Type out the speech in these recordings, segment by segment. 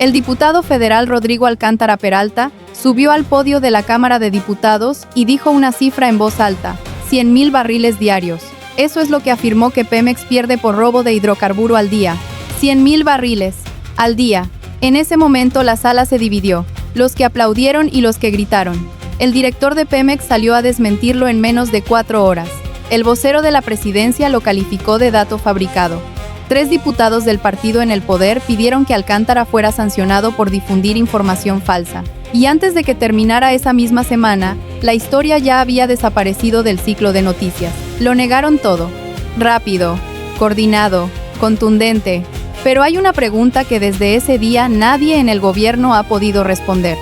El diputado federal Rodrigo Alcántara Peralta subió al podio de la Cámara de Diputados y dijo una cifra en voz alta: 100,000 barriles diarios. Eso es lo que afirmó que Pemex pierde por robo de hidrocarburo al día. 100,000 barriles al día. En ese momento la sala se dividió, los que aplaudieron y los que gritaron. El director de Pemex salió a desmentirlo en menos de 4 horas. El vocero de la presidencia lo calificó de dato fabricado. 3 diputados del partido en el poder pidieron que Alcántara fuera sancionado por difundir información falsa. Y antes de que terminara esa misma semana, la historia ya había desaparecido del ciclo de noticias. Lo negaron todo. Rápido, coordinado, contundente. Pero hay una pregunta que desde ese día nadie en el gobierno ha podido responder.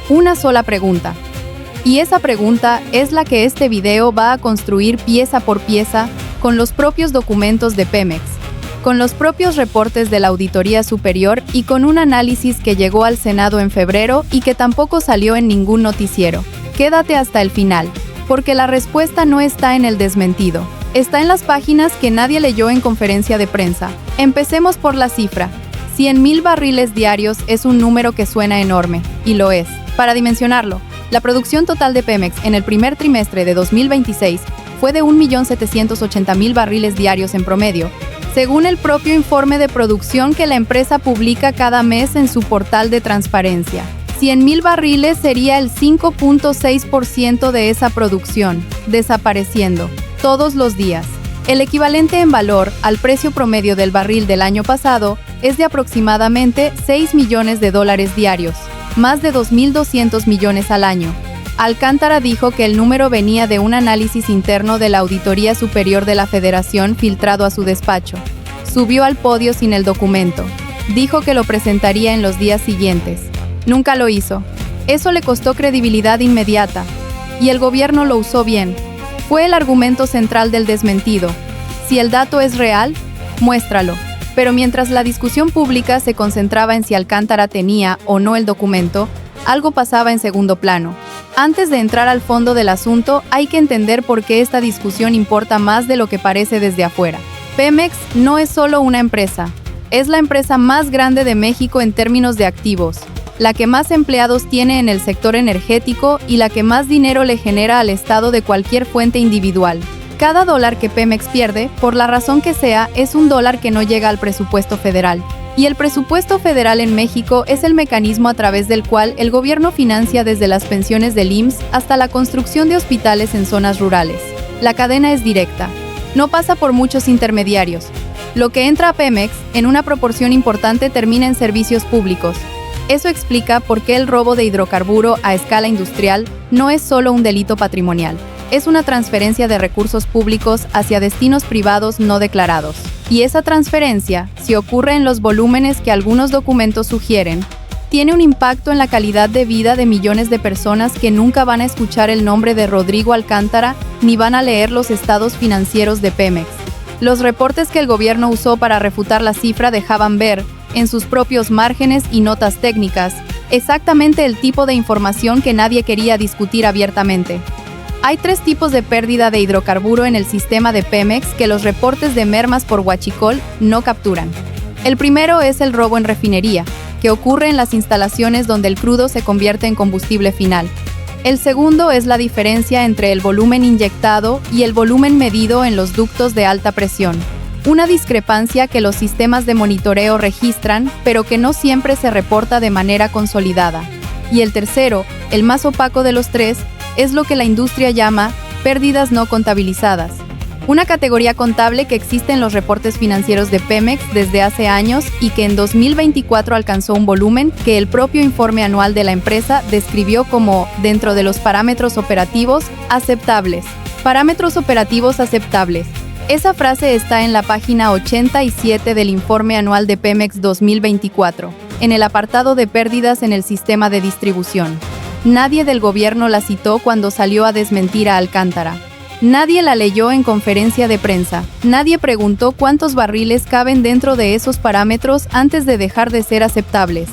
Una sola pregunta. Y esa pregunta es la que este video va a construir pieza por pieza con los propios documentos de Pemex, con los propios reportes de la Auditoría Superior y con un análisis que llegó al Senado en febrero y que tampoco salió en ningún noticiero. Quédate hasta el final, porque la respuesta no está en el desmentido. Está en las páginas que nadie leyó en conferencia de prensa. Empecemos por la cifra. 100,000 barriles diarios es un número que suena enorme, y lo es. Para dimensionarlo, la producción total de Pemex en el primer trimestre de 2026 fue de 1.780.000 barriles diarios en promedio, según el propio informe de producción que la empresa publica cada mes en su portal de transparencia. 100,000 barriles sería el 5.6% de esa producción, desapareciendo todos los días. El equivalente en valor al precio promedio del barril del año pasado es de aproximadamente $6 millones diarios, más de 2.200 millones al año. Alcántara dijo que el número venía de un análisis interno de la Auditoría Superior de la Federación filtrado a su despacho. Subió al podio sin el documento. Dijo que lo presentaría en los días siguientes. Nunca lo hizo. Eso le costó credibilidad inmediata. Y el gobierno lo usó bien. Fue el argumento central del desmentido. Si el dato es real, muéstralo. Pero mientras la discusión pública se concentraba en si Alcántara tenía o no el documento, algo pasaba en segundo plano. Antes de entrar al fondo del asunto, hay que entender por qué esta discusión importa más de lo que parece desde afuera. Pemex no es solo una empresa. Es la empresa más grande de México en términos de activos, la que más empleados tiene en el sector energético y la que más dinero le genera al Estado de cualquier fuente individual. Cada dólar que Pemex pierde, por la razón que sea, es un dólar que no llega al presupuesto federal. Y el presupuesto federal en México es el mecanismo a través del cual el gobierno financia desde las pensiones del IMSS hasta la construcción de hospitales en zonas rurales. La cadena es directa. No pasa por muchos intermediarios. Lo que entra a Pemex, en una proporción importante, termina en servicios públicos. Eso explica por qué el robo de hidrocarburo a escala industrial no es solo un delito patrimonial. Es una transferencia de recursos públicos hacia destinos privados no declarados. Y esa transferencia, si ocurre en los volúmenes que algunos documentos sugieren, tiene un impacto en la calidad de vida de millones de personas que nunca van a escuchar el nombre de Rodrigo Alcántara ni van a leer los estados financieros de Pemex. Los reportes que el gobierno usó para refutar la cifra dejaban ver, en sus propios márgenes y notas técnicas, exactamente el tipo de información que nadie quería discutir abiertamente. Hay 3 tipos de pérdida de hidrocarburo en el sistema de Pemex que los reportes de mermas por huachicol no capturan. El primero es el robo en refinería, que ocurre en las instalaciones donde el crudo se convierte en combustible final. El segundo es la diferencia entre el volumen inyectado y el volumen medido en los ductos de alta presión. Una discrepancia que los sistemas de monitoreo registran, pero que no siempre se reporta de manera consolidada. Y el tercero, el más opaco de los 3, es lo que la industria llama pérdidas no contabilizadas. Una categoría contable que existe en los reportes financieros de Pemex desde hace años y que en 2024 alcanzó un volumen que el propio informe anual de la empresa describió como dentro de los parámetros operativos aceptables. Parámetros operativos aceptables. Esa frase está en la página 87 del informe anual de Pemex 2024, en el apartado de pérdidas en el sistema de distribución. Nadie del gobierno la citó cuando salió a desmentir a Alcántara. Nadie la leyó en conferencia de prensa. Nadie preguntó cuántos barriles caben dentro de esos parámetros antes de dejar de ser aceptables.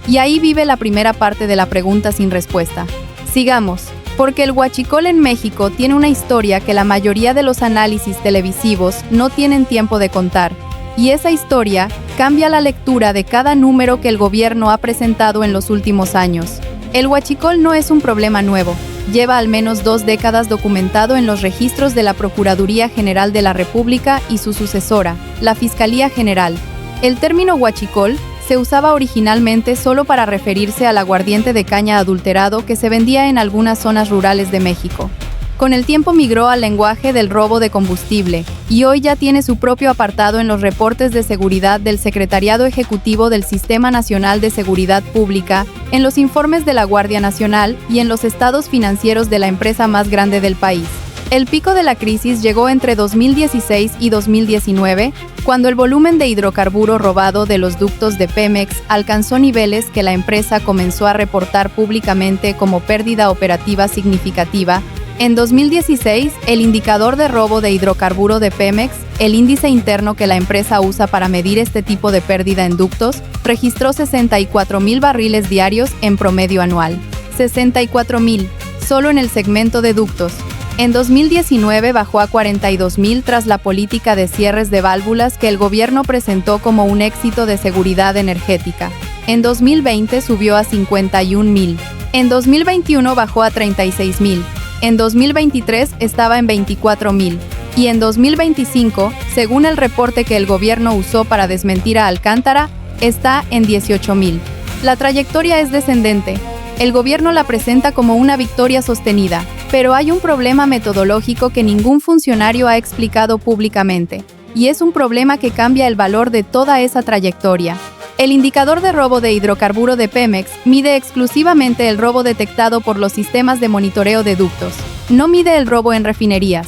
Y ahí vive la primera parte de la pregunta sin respuesta. Sigamos. Porque el huachicol en México tiene una historia que la mayoría de los análisis televisivos no tienen tiempo de contar. Y esa historia cambia la lectura de cada número que el gobierno ha presentado en los últimos años. El huachicol no es un problema nuevo. Lleva al menos 2 décadas documentado en los registros de la Procuraduría General de la República y su sucesora, la Fiscalía General. El término huachicol se usaba originalmente solo para referirse al aguardiente de caña adulterado que se vendía en algunas zonas rurales de México. Con el tiempo migró al lenguaje del robo de combustible, y hoy ya tiene su propio apartado en los reportes de seguridad del Secretariado Ejecutivo del Sistema Nacional de Seguridad Pública, en los informes de la Guardia Nacional y en los estados financieros de la empresa más grande del país. El pico de la crisis llegó entre 2016 y 2019, cuando el volumen de hidrocarburo robado de los ductos de Pemex alcanzó niveles que la empresa comenzó a reportar públicamente como pérdida operativa significativa. En 2016, el indicador de robo de hidrocarburo de Pemex, el índice interno que la empresa usa para medir este tipo de pérdida en ductos, registró 64,000 barriles diarios en promedio anual. 64,000, solo en el segmento de ductos. En 2019 bajó a 42,000 tras la política de cierres de válvulas que el gobierno presentó como un éxito de seguridad energética. En 2020 subió a 51,000. En 2021 bajó a 36,000. En 2023 estaba en 24,000. Y en 2025, según el reporte que el gobierno usó para desmentir a Alcántara, está en 18,000. La trayectoria es descendente. El gobierno la presenta como una victoria sostenida, pero hay un problema metodológico que ningún funcionario ha explicado públicamente, y es un problema que cambia el valor de toda esa trayectoria. El indicador de robo de hidrocarburo de Pemex mide exclusivamente el robo detectado por los sistemas de monitoreo de ductos. No mide el robo en refinerías.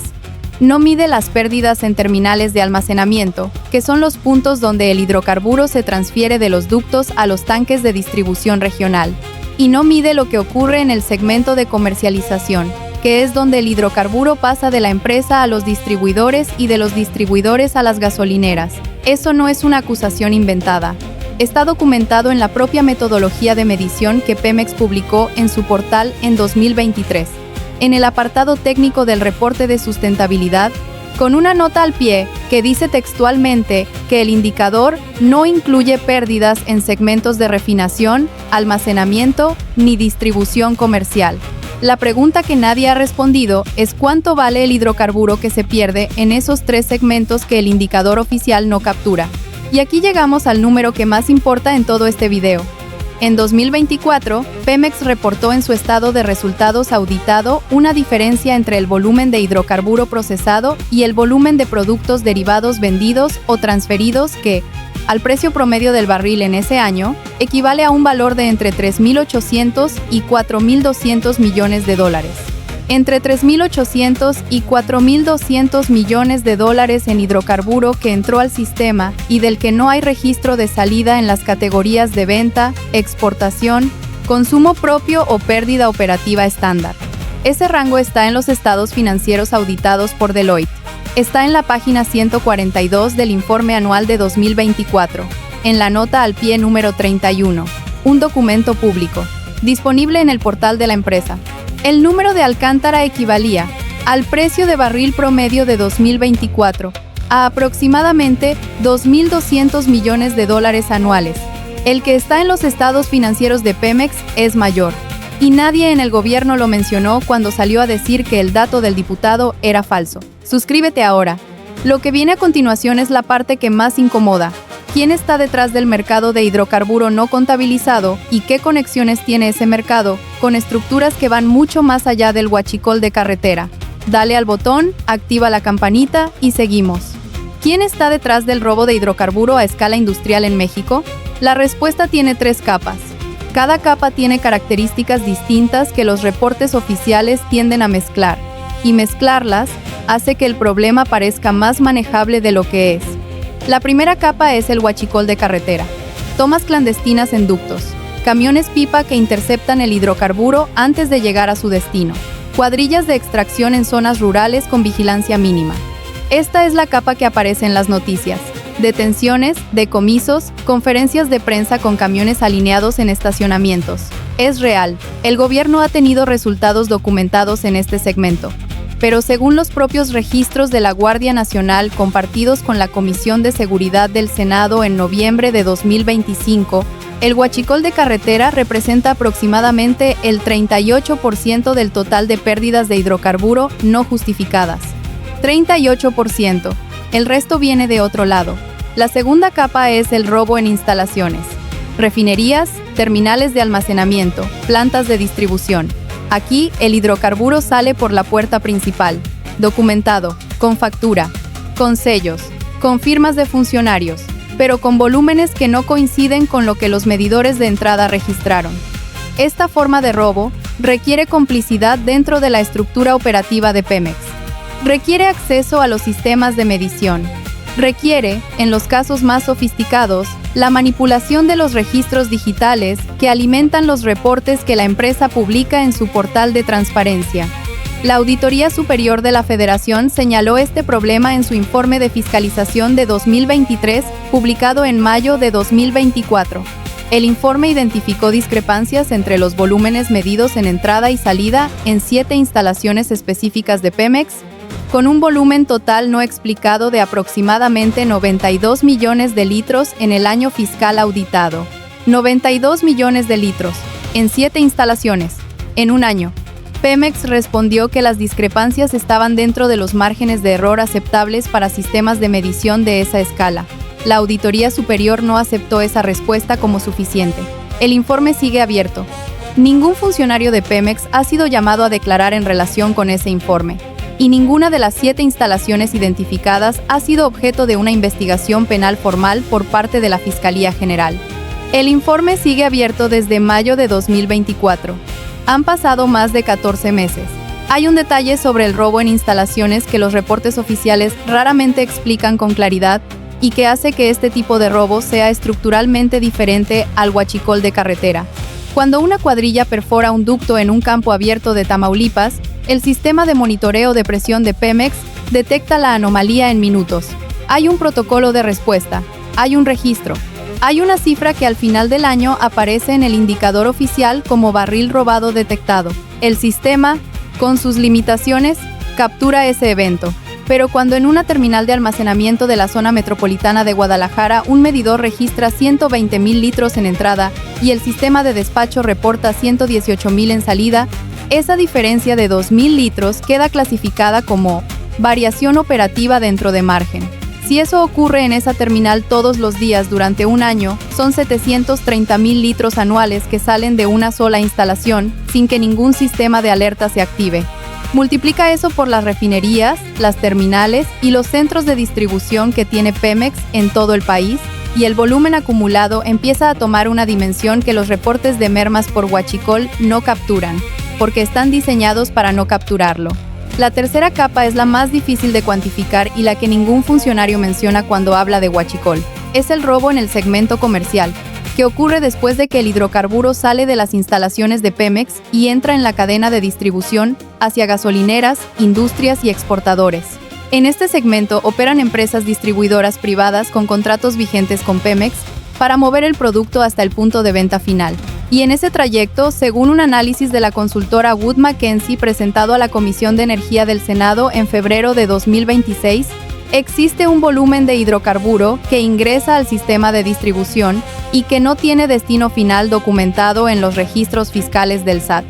No mide las pérdidas en terminales de almacenamiento, que son los puntos donde el hidrocarburo se transfiere de los ductos a los tanques de distribución regional. Y no mide lo que ocurre en el segmento de comercialización, que es donde el hidrocarburo pasa de la empresa a los distribuidores y de los distribuidores a las gasolineras. Eso no es una acusación inventada. Está documentado en la propia metodología de medición que Pemex publicó en su portal en 2023. En el apartado técnico del reporte de sustentabilidad, con una nota al pie que dice textualmente que el indicador no incluye pérdidas en segmentos de refinación, almacenamiento ni distribución comercial. La pregunta que nadie ha respondido es cuánto vale el hidrocarburo que se pierde en esos 3 segmentos que el indicador oficial no captura. Y aquí llegamos al número que más importa en todo este video. En 2024, Pemex reportó en su estado de resultados auditado una diferencia entre el volumen de hidrocarburo procesado y el volumen de productos derivados vendidos o transferidos que, al precio promedio del barril en ese año, equivale a un valor de entre 3.800 y 4.200 millones de dólares. Entre 3.800 y 4.200 millones de dólares en hidrocarburo que entró al sistema y del que no hay registro de salida en las categorías de venta, exportación, consumo propio o pérdida operativa estándar. Ese rango está en los estados financieros auditados por Deloitte. Está en la página 142 del informe anual de 2024, en la nota al pie número 31, un documento público, disponible en el portal de la empresa. El número de Alcántara equivalía al precio de barril promedio de 2024 a aproximadamente 2.200 millones de dólares anuales. El que está en los estados financieros de Pemex es mayor. Y nadie en el gobierno lo mencionó cuando salió a decir que el dato del diputado era falso. Suscríbete ahora. Lo que viene a continuación es la parte que más incomoda. ¿Quién está detrás del mercado de hidrocarburo no contabilizado y qué conexiones tiene ese mercado con estructuras que van mucho más allá del huachicol de carretera? Dale al botón, activa la campanita y seguimos. ¿Quién está detrás del robo de hidrocarburo a escala industrial en México? La respuesta tiene 3 capas. Cada capa tiene características distintas que los reportes oficiales tienden a mezclar, y mezclarlas hace que el problema parezca más manejable de lo que es. La primera capa es el huachicol de carretera. Tomas clandestinas en ductos, camiones pipa que interceptan el hidrocarburo antes de llegar a su destino, cuadrillas de extracción en zonas rurales con vigilancia mínima. Esta es la capa que aparece en las noticias. Detenciones, decomisos, conferencias de prensa con camiones alineados en estacionamientos. Es real, el gobierno ha tenido resultados documentados en este segmento. pero según los propios registros de la Guardia Nacional compartidos con la Comisión de Seguridad del Senado en noviembre de 2025, el huachicol de carretera representa aproximadamente el 38% del total de pérdidas de hidrocarburo no justificadas. 38%. El resto viene de otro lado. La segunda capa es el robo en instalaciones. Refinerías, terminales de almacenamiento, plantas de distribución. Aquí, el hidrocarburo sale por la puerta principal, documentado, con factura, con sellos, con firmas de funcionarios, pero con volúmenes que no coinciden con lo que los medidores de entrada registraron. Esta forma de robo requiere complicidad dentro de la estructura operativa de Pemex. Requiere acceso a los sistemas de medición. Requiere, en los casos más sofisticados, la manipulación de los registros digitales que alimentan los reportes que la empresa publica en su portal de transparencia. La Auditoría Superior de la Federación señaló este problema en su informe de fiscalización de 2023, publicado en mayo de 2024. El informe identificó discrepancias entre los volúmenes medidos en entrada y salida en 7 instalaciones específicas de Pemex, con un volumen total no explicado de aproximadamente 92 millones de litros en el año fiscal auditado. 92 millones de litros, en 7 instalaciones, en un año. Pemex respondió que las discrepancias estaban dentro de los márgenes de error aceptables para sistemas de medición de esa escala. La Auditoría Superior no aceptó esa respuesta como suficiente. El informe sigue abierto. Ningún funcionario de Pemex ha sido llamado a declarar en relación con ese informe, y ninguna de las 7 instalaciones identificadas ha sido objeto de una investigación penal formal por parte de la Fiscalía General. El informe sigue abierto desde mayo de 2024. Han pasado más de 14 meses. Hay un detalle sobre el robo en instalaciones que los reportes oficiales raramente explican con claridad y que hace que este tipo de robo sea estructuralmente diferente al huachicol de carretera. Cuando una cuadrilla perfora un ducto en un campo abierto de Tamaulipas, el sistema de monitoreo de presión de Pemex detecta la anomalía en minutos. Hay un protocolo de respuesta, hay un registro, hay una cifra que al final del año aparece en el indicador oficial como barril robado detectado. El sistema, con sus limitaciones, captura ese evento. Pero cuando en una terminal de almacenamiento de la zona metropolitana de Guadalajara un medidor registra 120,000 litros en entrada y el sistema de despacho reporta 118,000 en salida, esa diferencia de 2,000 litros queda clasificada como variación operativa dentro de margen. Si eso ocurre en esa terminal todos los días durante un año, son 730,000 litros anuales que salen de una sola instalación sin que ningún sistema de alerta se active. Multiplica eso por las refinerías, las terminales y los centros de distribución que tiene Pemex en todo el país, y el volumen acumulado empieza a tomar una dimensión que los reportes de mermas por huachicol no capturan, porque están diseñados para no capturarlo. La tercera capa es la más difícil de cuantificar y la que ningún funcionario menciona cuando habla de huachicol. Es el robo en el segmento comercial, que ocurre después de que el hidrocarburo sale de las instalaciones de Pemex y entra en la cadena de distribución hacia gasolineras, industrias y exportadores. En este segmento operan empresas distribuidoras privadas con contratos vigentes con Pemex para mover el producto hasta el punto de venta final. Y en ese trayecto, según un análisis de la consultora Wood Mackenzie presentado a la Comisión de Energía del Senado en febrero de 2026, existe un volumen de hidrocarburo que ingresa al sistema de distribución y que no tiene destino final documentado en los registros fiscales del SAT.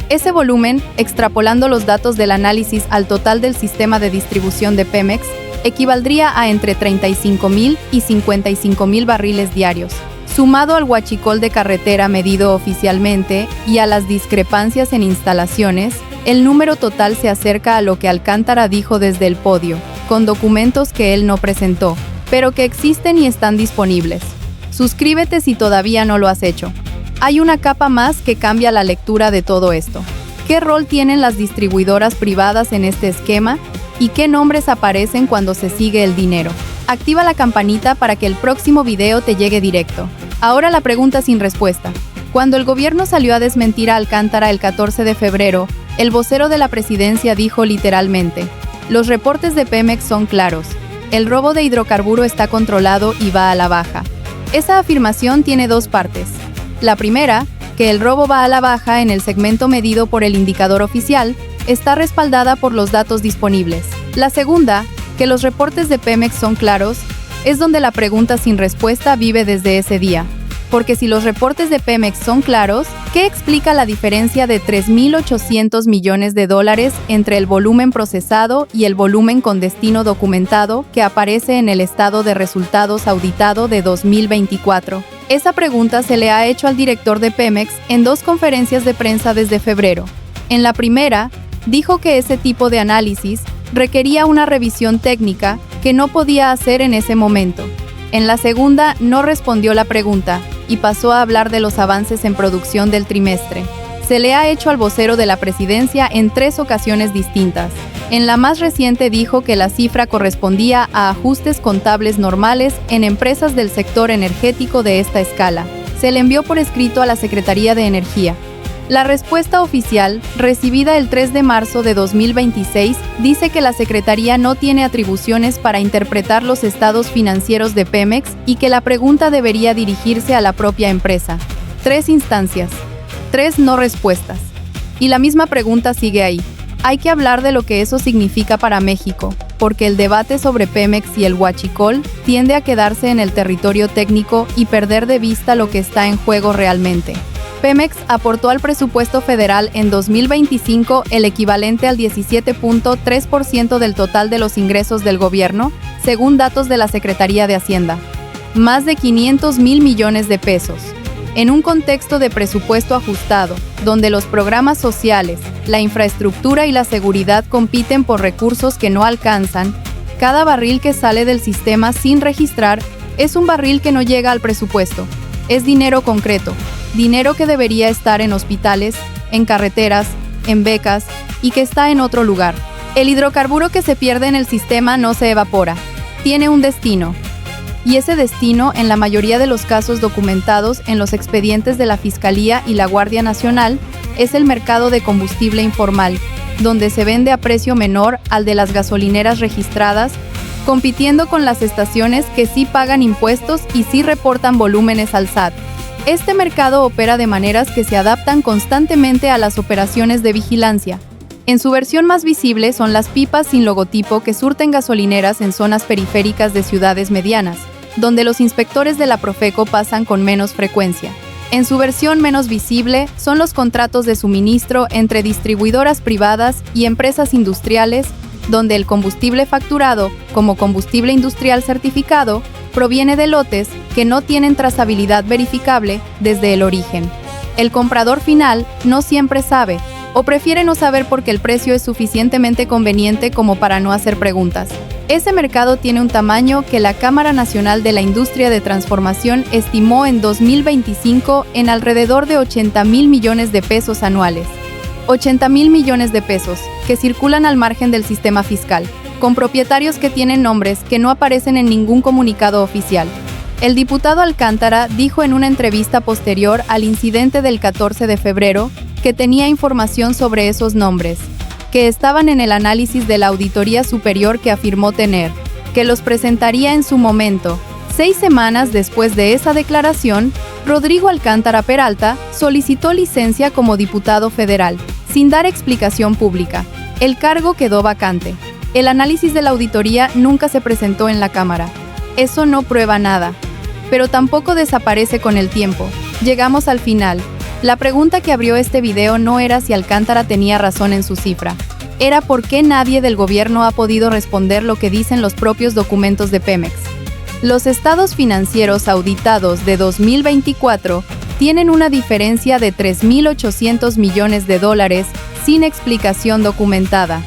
Ese volumen, extrapolando los datos del análisis al total del sistema de distribución de Pemex, equivaldría a entre 35,000 y 55,000 barriles diarios. Sumado al huachicol de carretera medido oficialmente y a las discrepancias en instalaciones, el número total se acerca a lo que Alcántara dijo desde el podio, con documentos que él no presentó, pero que existen y están disponibles. Suscríbete si todavía no lo has hecho. Hay una capa más que cambia la lectura de todo esto. ¿Qué rol tienen las distribuidoras privadas en este esquema? ¿Y qué nombres aparecen cuando se sigue el dinero? Activa la campanita para que el próximo video te llegue directo. Ahora la pregunta sin respuesta. Cuando el gobierno salió a desmentir a Alcántara el 14 de febrero, el vocero de la presidencia dijo literalmente: los reportes de Pemex son claros. El robo de hidrocarburo está controlado y va a la baja. Esa afirmación tiene dos partes. La primera, que el robo va a la baja en el segmento medido por el indicador oficial, está respaldada por los datos disponibles. La segunda, que los reportes de Pemex son claros, es donde la pregunta sin respuesta vive desde ese día. Porque si los reportes de Pemex son claros, ¿qué explica la diferencia de 3.800 millones de dólares entre el volumen procesado y el volumen con destino documentado que aparece en el estado de resultados auditado de 2024? Esa pregunta se le ha hecho al director de Pemex en 2 conferencias de prensa desde febrero. En la primera, dijo que ese tipo de análisis requería una revisión técnica que no podía hacer en ese momento. En la segunda, no respondió la pregunta y pasó a hablar de los avances en producción del trimestre. Se le ha hecho al vocero de la presidencia en 3 ocasiones distintas. En la más reciente dijo que la cifra correspondía a ajustes contables normales en empresas del sector energético de esta escala. Se le envió por escrito a la Secretaría de Energía. La respuesta oficial, recibida el 3 de marzo de 2026, dice que la Secretaría no tiene atribuciones para interpretar los estados financieros de Pemex y que la pregunta debería dirigirse a la propia empresa. 3 instancias, 3 no respuestas. Y la misma pregunta sigue ahí. Hay que hablar de lo que eso significa para México, porque el debate sobre Pemex y el huachicol tiende a quedarse en el territorio técnico y perder de vista lo que está en juego realmente. Pemex aportó al presupuesto federal en 2025 el equivalente al 17.3% del total de los ingresos del gobierno, según datos de la Secretaría de Hacienda. Más de 500,000 millones de pesos. En un contexto de presupuesto ajustado, donde los programas sociales, la infraestructura y la seguridad compiten por recursos que no alcanzan, cada barril que sale del sistema sin registrar es un barril que no llega al presupuesto. Es dinero concreto. Dinero que debería estar en hospitales, en carreteras, en becas y que está en otro lugar. El hidrocarburo que se pierde en el sistema no se evapora, tiene un destino. Y ese destino, en la mayoría de los casos documentados en los expedientes de la Fiscalía y la Guardia Nacional, es el mercado de combustible informal, donde se vende a precio menor al de las gasolineras registradas, compitiendo con las estaciones que sí pagan impuestos y sí reportan volúmenes al SAT. Este mercado opera de maneras que se adaptan constantemente a las operaciones de vigilancia. En su versión más visible son las pipas sin logotipo que surten gasolineras en zonas periféricas de ciudades medianas, donde los inspectores de la Profeco pasan con menos frecuencia. En su versión menos visible son los contratos de suministro entre distribuidoras privadas y empresas industriales, donde el combustible facturado, como combustible industrial certificado, proviene de lotes que no tienen trazabilidad verificable desde el origen. El comprador final no siempre sabe, o prefiere no saber porque el precio es suficientemente conveniente como para no hacer preguntas. Ese mercado tiene un tamaño que la Cámara Nacional de la Industria de Transformación estimó en 2025 en alrededor de 80,000 millones de pesos anuales. 80,000 millones de pesos, que circulan al margen del sistema fiscal, con propietarios que tienen nombres que no aparecen en ningún comunicado oficial. El diputado Alcántara dijo en una entrevista posterior al incidente del 14 de febrero que tenía información sobre esos nombres, que estaban en el análisis de la Auditoría Superior que afirmó tener, que los presentaría en su momento. 6 semanas después de esa declaración, Rodrigo Alcántara Peralta solicitó licencia como diputado federal, sin dar explicación pública. El cargo quedó vacante. El análisis de la auditoría nunca se presentó en la Cámara. Eso no prueba nada, pero tampoco desaparece con el tiempo. Llegamos al final. La pregunta que abrió este video no era si Alcántara tenía razón en su cifra. Era por qué nadie del gobierno ha podido responder lo que dicen los propios documentos de Pemex. Los estados financieros auditados de 2024 tienen una diferencia de 3.800 millones de dólares sin explicación documentada.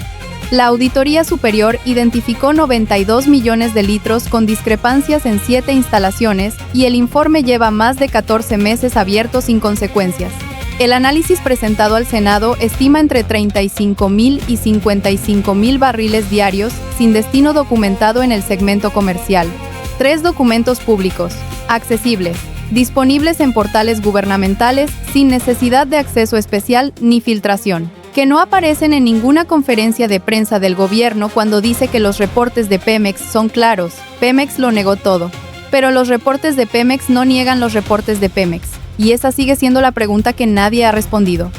La Auditoría Superior identificó 92 millones de litros con discrepancias en 7 instalaciones y el informe lleva más de 14 meses abierto sin consecuencias. El análisis presentado al Senado estima entre 35,000 y 55,000 barriles diarios sin destino documentado en el segmento comercial. 3 documentos públicos, accesibles, disponibles en portales gubernamentales sin necesidad de acceso especial ni filtración, que no aparecen en ninguna conferencia de prensa del gobierno cuando dice que los reportes de Pemex son claros. Pemex lo negó todo. Pero los reportes de Pemex no niegan los reportes de Pemex. Y esa sigue siendo la pregunta que nadie ha respondido.